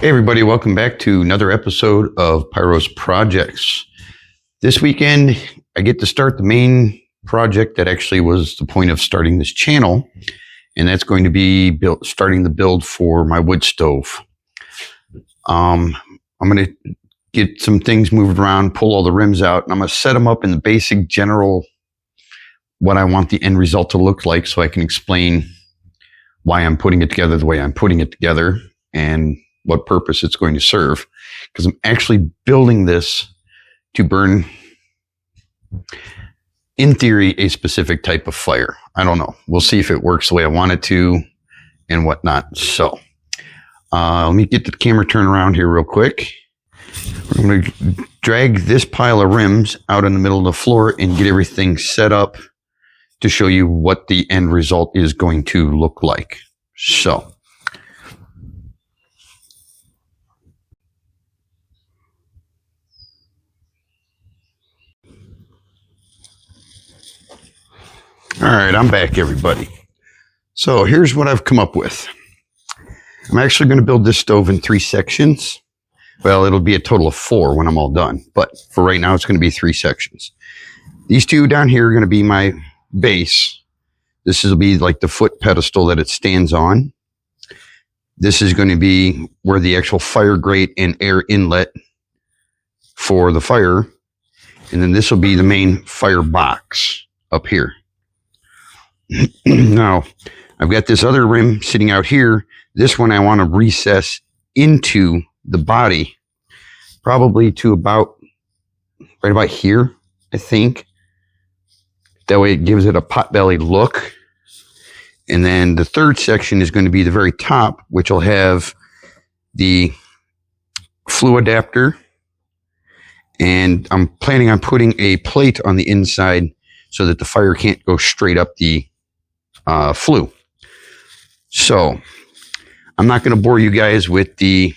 Hey everybody, welcome back to another episode of Pyros Projects. This weekend, I get to start the main project that actually was the point of starting this channel, and that's going to be starting the build for my wood stove. I'm going to get some things moved around, pull all the rims out, and I'm going to set them up in the basic general what I want the end result to look like so I can explain why I'm putting it together the way I'm putting it together and what purpose it's going to serve. Because I'm actually building this to burn, in theory, a specific type of fire. I don't know. We'll see if it works the way I want it to and whatnot. So let me get the camera turned around here real quick. I'm going to drag this pile of rims out in the middle of the floor and get everything set up to show you what the end result is going to look like. So all right, I'm back, everybody. So here's what I've come up with. I'm actually going to build this stove in 3 sections. Well, it'll be a total of 4 when I'm all done, but for right now, it's going to be 3 sections. These 2 down here are going to be my base. This will be like the foot pedestal that it stands on. This is going to be where the actual fire grate and air inlet for the fire. And then this will be the main fire box up here. Now, I've got this other rim sitting out here. This one I want to recess into the body, probably to right about here, I think. That way it gives it a pot-bellied look. And then the third section is going to be the very top, which will have the flue adapter. And I'm planning on putting a plate on the inside so that the fire can't go straight up the flue. So I'm not going to bore you guys with the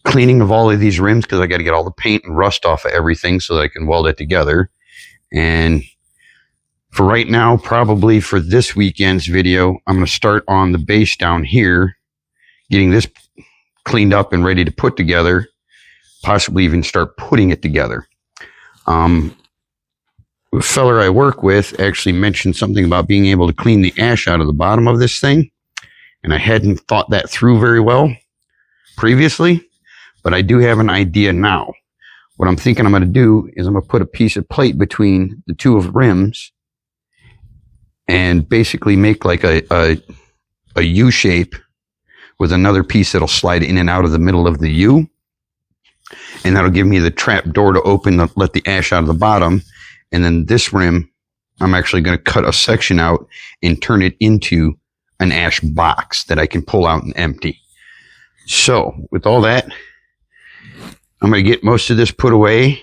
cleaning of all of these rims because I got to get all the paint and rust off of everything so that I can weld it together. And for right now, probably for this weekend's video, I'm going to start on the base down here, getting this cleaned up and ready to put together, possibly even start putting it together. The feller I work with actually mentioned something about being able to clean the ash out of the bottom of this thing. And I hadn't thought that through very well previously, but I do have an idea now. What I'm thinking I'm going to do is I'm going to put a piece of plate between the 2 of rims and basically make like a U shape with another piece that'll slide in and out of the middle of the U. And that'll give me the trap door to open, let the ash out of the bottom. And then this rim, I'm actually going to cut a section out and turn it into an ash box that I can pull out and empty. So with all that, I'm going to get most of this put away.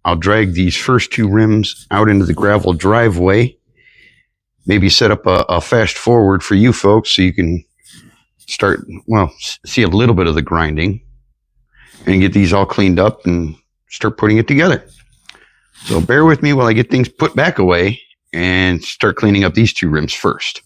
I'll drag these first 2 rims out into the gravel driveway. Maybe set up a fast forward for you folks so you can start, well, see a little bit of the grinding and get these all cleaned up and start putting it together. So bear with me while I get things put back away and start cleaning up these 2 rims first.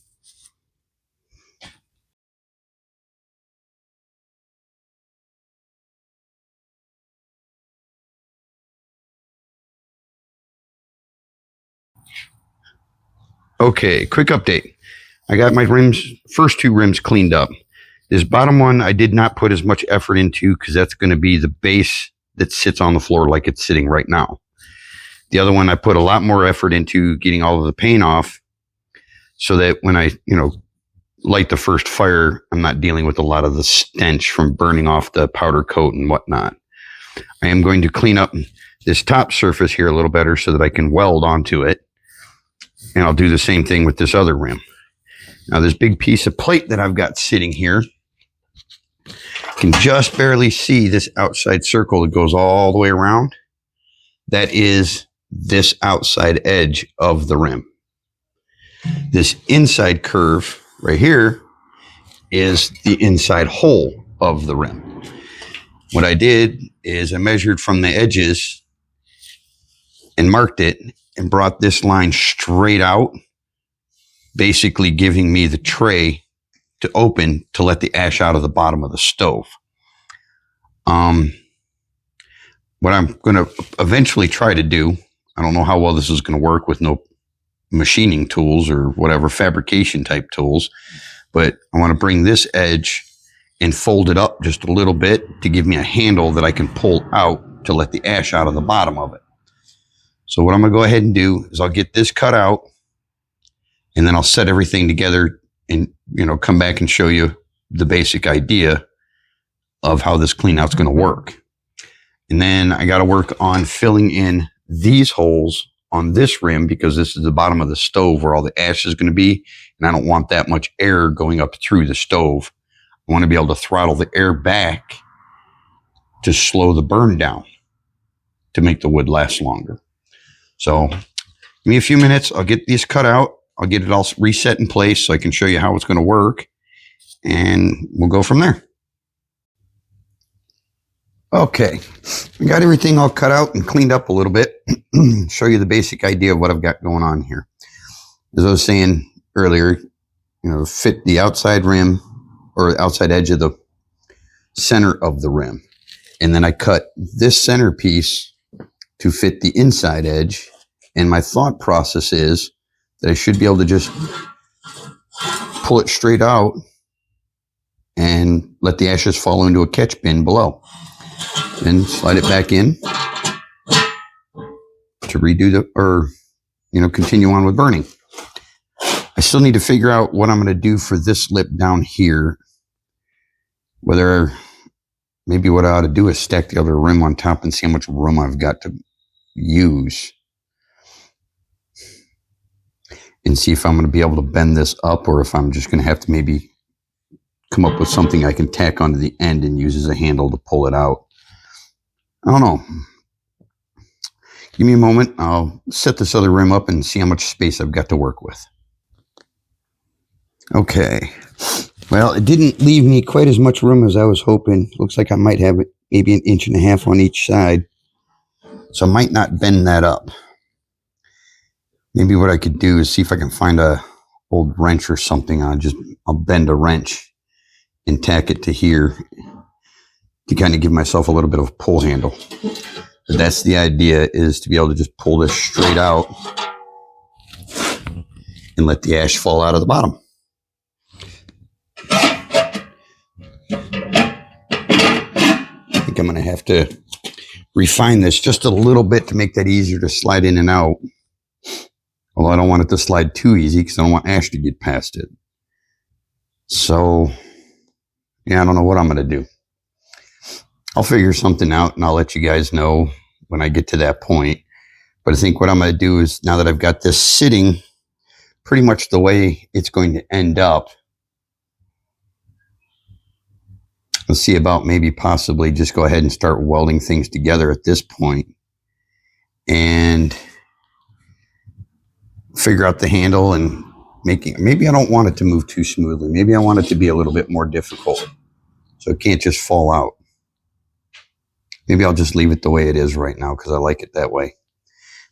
Okay, quick update. I got my first 2 rims cleaned up. This bottom one I did not put as much effort into because that's going to be the base that sits on the floor like it's sitting right now. The other one I put a lot more effort into getting all of the paint off so that when I, light the first fire, I'm not dealing with a lot of the stench from burning off the powder coat and whatnot. I am going to clean up this top surface here a little better so that I can weld onto it. And I'll do the same thing with this other rim. Now this big piece of plate that I've got sitting here, can just barely see this outside circle that goes all the way around. That is this outside edge of the rim. This inside curve right here is the inside hole of the rim. What I did is I measured from the edges and marked it and brought this line straight out, basically giving me the tray to open to let the ash out of the bottom of the stove. What I'm going to eventually try to do, I don't know how well this is going to work with no machining tools or whatever fabrication type tools, but I want to bring this edge and fold it up just a little bit to give me a handle that I can pull out to let the ash out of the bottom of it. So what I'm going to go ahead and do is I'll get this cut out, and then I'll set everything together and, come back and show you the basic idea of how this clean out's going to work. And then I got to work on filling in these holes on this rim, because this is the bottom of the stove where all the ash is going to be. And I don't want that much air going up through the stove. I want to be able to throttle the air back to slow the burn down to make the wood last longer. So give me a few minutes. I'll get these cut out. I'll get it all reset in place so I can show you how it's going to work. And we'll go from there. Okay, I got everything all cut out and cleaned up a little bit. Show you the basic idea of what I've got going on here. As I was saying earlier, fit the outside rim or outside edge of the center of the rim. And then I cut this center piece to fit the inside edge. And my thought process is that I should be able to just pull it straight out and let the ashes fall into a catch bin below. And slide it back in to redo continue on with burning. I still need to figure out what I'm going to do for this lip down here. Maybe what I ought to do is stack the other rim on top and see how much room I've got to use. And see if I'm going to be able to bend this up, or if I'm just going to have to maybe come up with something I can tack onto the end and use as a handle to pull it out. I don't know. Give me a moment. I'll set this other rim up and see how much space I've got to work with. Okay. Well, it didn't leave me quite as much room as I was hoping. Looks like I might have maybe 1.5 inches on each side. So I might not bend that up. Maybe what I could do is see if I can find a old wrench or something. I'll bend a wrench and tack it to here to kind of give myself a little bit of a pull handle. But that's the idea, is to be able to just pull this straight out and let the ash fall out of the bottom. I think I'm going to have to refine this just a little bit to make that easier to slide in and out. Although I don't want it to slide too easy because I don't want ash to get past it. So, yeah, I don't know what I'm going to do. I'll figure something out and I'll let you guys know when I get to that point. But I think what I'm going to do is, now that I've got this sitting pretty much the way it's going to end up, I'll see about maybe possibly just go ahead and start welding things together at this point and figure out the handle and maybe I don't want it to move too smoothly. Maybe I want it to be a little bit more difficult so it can't just fall out. Maybe I'll just leave it the way it is right now because I like it that way.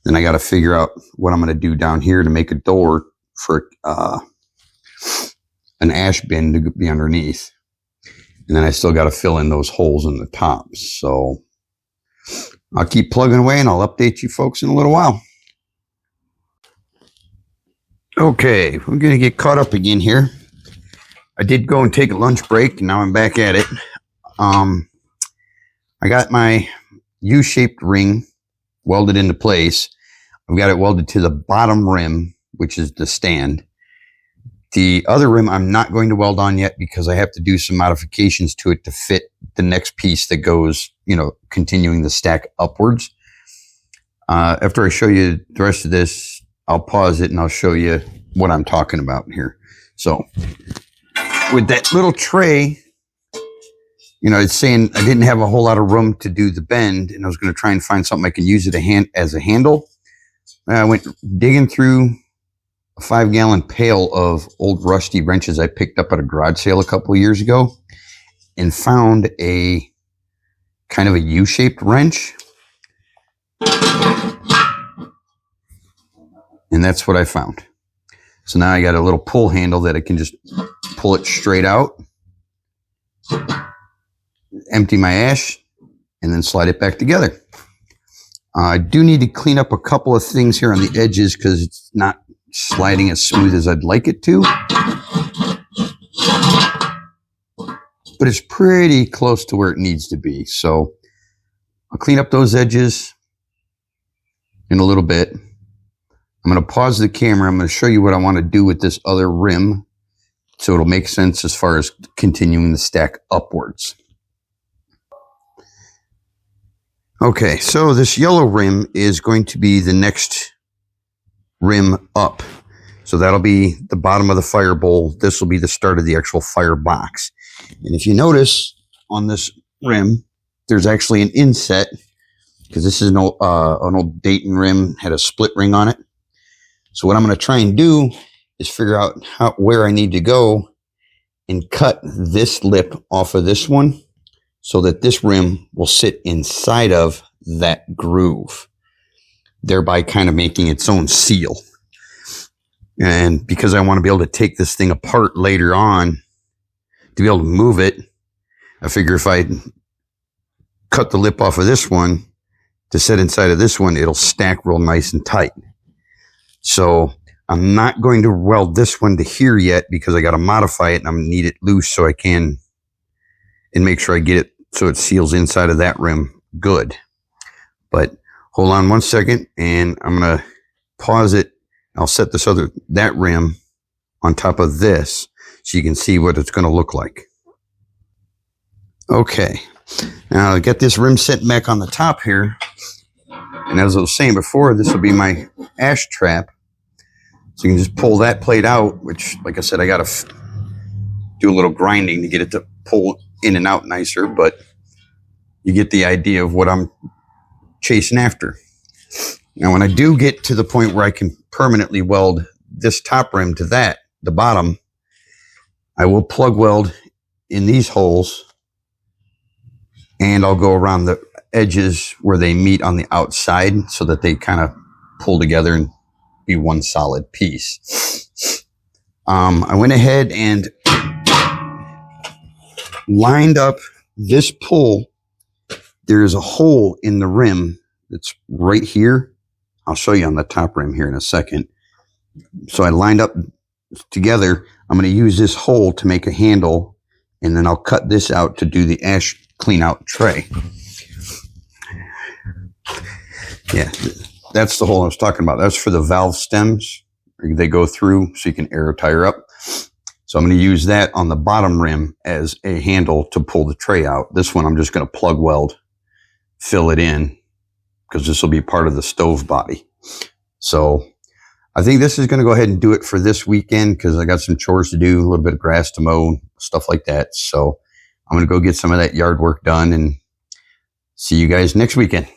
Then I got to figure out what I'm going to do down here to make a door for an ash bin to be underneath. And then I still got to fill in those holes in the top. So I'll keep plugging away and I'll update you folks in a little while. Okay, we're going to get caught up again here. I did go and take a lunch break and now I'm back at it. I got my U-shaped ring welded into place. I've got it welded to the bottom rim, which is the stand. The other rim I'm not going to weld on yet because I have to do some modifications to it to fit the next piece that goes, continuing the stack upwards. After I show you the rest of this, I'll pause it and I'll show you what I'm talking about here. So with that little tray, it's saying I didn't have a whole lot of room to do the bend, and I was going to try and find something I can use it as a handle. I went digging through a 5-gallon pail of old rusty wrenches I picked up at a garage sale a couple of years ago and found a kind of a U-shaped wrench. And that's what I found. So now I got a little pull handle that I can just pull it straight out, empty my ash, and then slide it back together. I do need to clean up a couple of things here on the edges because it's not sliding as smooth as I'd like it to. But it's pretty close to where it needs to be. So I'll clean up those edges in a little bit. I'm going to pause the camera. I'm going to show you what I want to do with this other rim so it'll make sense as far as continuing the stack upwards. Okay, so this yellow rim is going to be the next rim up. So that'll be the bottom of the fire bowl. This will be the start of the actual fire box. And if you notice on this rim, there's actually an inset because this is an old Dayton rim, had a split ring on it. So what I'm going to try and do is figure out where I need to go and cut this lip off of this one so that this rim will sit inside of that groove, thereby kind of making its own seal. And because I want to be able to take this thing apart later on to be able to move it, I figure if I cut the lip off of this one to sit inside of this one, it'll stack real nice and tight. So I'm not going to weld this one to here yet because I got to modify it and I'm going to need it loose so I can and make sure I get it so it seals inside of that rim good. But hold on one second and I'm going to pause it. I'll set that rim on top of this so you can see what it's going to look like. Okay, now I'll get this rim set back on the top here. And as I was saying before, this will be my ash trap. So you can just pull that plate out, which, like I said, I got to do a little grinding to get it to pull in and out nicer, but you get the idea of what I'm chasing after. Now, when I do get to the point where I can permanently weld this top rim to the bottom, I will plug weld in these holes and I'll go around the edges where they meet on the outside so that they kind of pull together and be one solid piece. I went ahead and lined up this pull. There's a hole in the rim that's right here. I'll show you on the top rim here in a second. So I lined up together. I'm going to use this hole to make a handle, and then I'll cut this out to do the ash clean out tray. Yeah, that's the hole I was talking about. That's for the valve stems. They go through so you can air tire up. So I'm going to use that on the bottom rim as a handle to pull the tray out. This one I'm just going to plug weld, fill it in, because this will be part of the stove body. So I think this is going to go ahead and do it for this weekend because I got some chores to do, a little bit of grass to mow, stuff like that. So I'm going to go get some of that yard work done and see you guys next weekend.